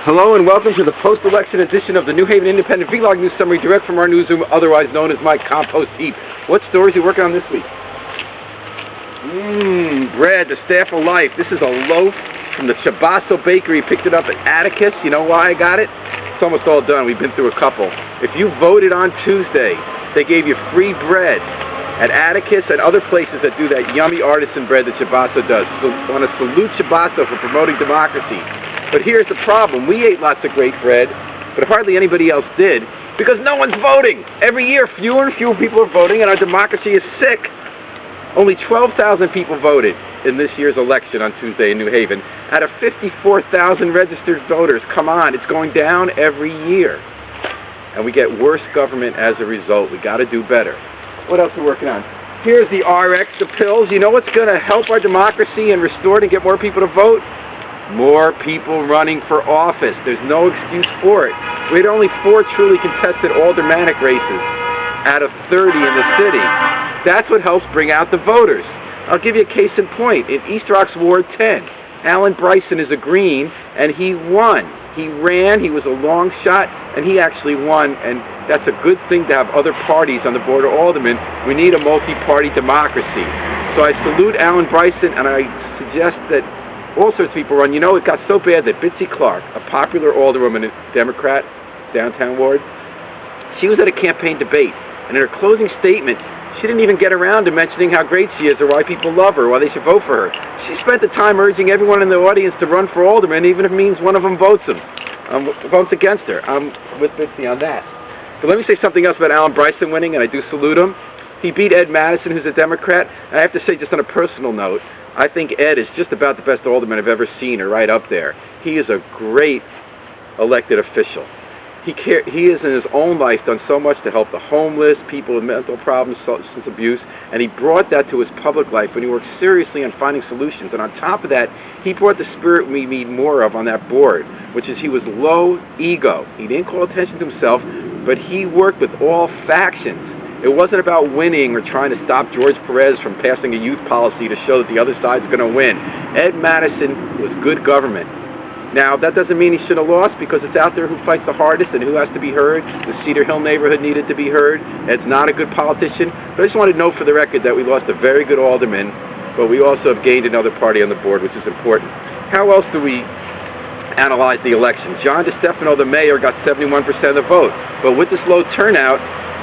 Hello and welcome to the post-election edition of the New Haven Independent Vlog News Summary, direct from our newsroom, otherwise known as my Compost Heap. What stories are you working on this week? Bread, the staff of life. This is a loaf from the Ciabasso Bakery. Picked it up at Atticus. You know why I got it? It's almost all done. We've been through a couple. If you voted on Tuesday, they gave you free bread at Atticus and other places that do that yummy artisan bread that Ciabasso does. So I want to salute Ciabasso for promoting democracy. But here's the problem. We ate lots of great bread, but hardly anybody else did, because no one's voting. Every year, fewer and fewer people are voting, and our democracy is sick. Only 12,000 people voted in this year's election on Tuesday in New Haven, out of 54,000 registered voters. Come on, it's going down every year. And we get worse government as a result. We got to do better. What else are we working on? Here's the RX, the pills. You know what's going to help our democracy and restore it and get more people to vote? More people running for office. There's no excuse for it. We had only 4 truly contested aldermanic races out of 30 in the city. That's what helps bring out the voters. I'll give you a case in point. In East Rock's Ward 10, Alan Bryson is a Green, and he won. He ran, he was a long shot, and he actually won, and that's a good thing to have other parties on the board of aldermen. We need a multi-party democracy. So I salute Alan Bryson, and I suggest that all sorts of people run. You know, it got so bad that Bitsy Clark, a popular alderwoman, a Democrat, downtown ward, she was at a campaign debate, and in her closing statement, she didn't even get around to mentioning how great she is or why people love her, why they should vote for her. She spent the time urging everyone in the audience to run for alderman, even if it means one of them votes against her. I'm with Bitsy on that. But let me say something else about Alan Bryson winning, and I do salute him. He beat Ed Madison, who's a Democrat. And I have to say, just on a personal note, I think Ed is just about the best alderman I've ever seen, or right up there. He is a great elected official. He has in his own life done so much to help the homeless, people with mental problems, substance abuse, and he brought that to his public life when he worked seriously on finding solutions. And on top of that, he brought the spirit we need more of on that board, which is he was low ego. He didn't call attention to himself, but he worked with all factions. It wasn't about winning or trying to stop George Perez from passing a youth policy to show that the other side's going to win. Ed Madison was good government. Now, that doesn't mean he should have lost, because it's out there who fights the hardest and who has to be heard. The Cedar Hill neighborhood needed to be heard. Ed's not a good politician, but I just wanted to note for the record that we lost a very good alderman, but we also have gained another party on the board, which is important. How else do we analyze the election? John DeStefano, the mayor, got 71% of the vote, but with this low turnout,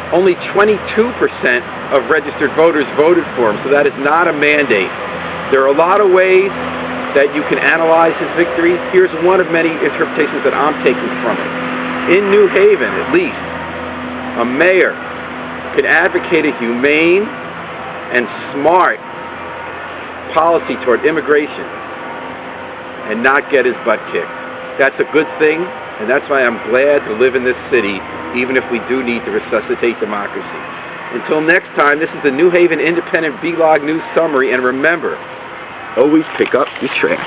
only 22% of registered voters voted for him, so that is not a mandate. There are a lot of ways that you can analyze his victory. Here's one of many interpretations that I'm taking from it. In New Haven, at least, a mayor could advocate a humane and smart policy toward immigration and not get his butt kicked. That's a good thing, and that's why I'm glad to live in this city, even if we do need to resuscitate democracy. Until next time, this is the New Haven Independent Vlog News Summary, and remember, always pick up your trash.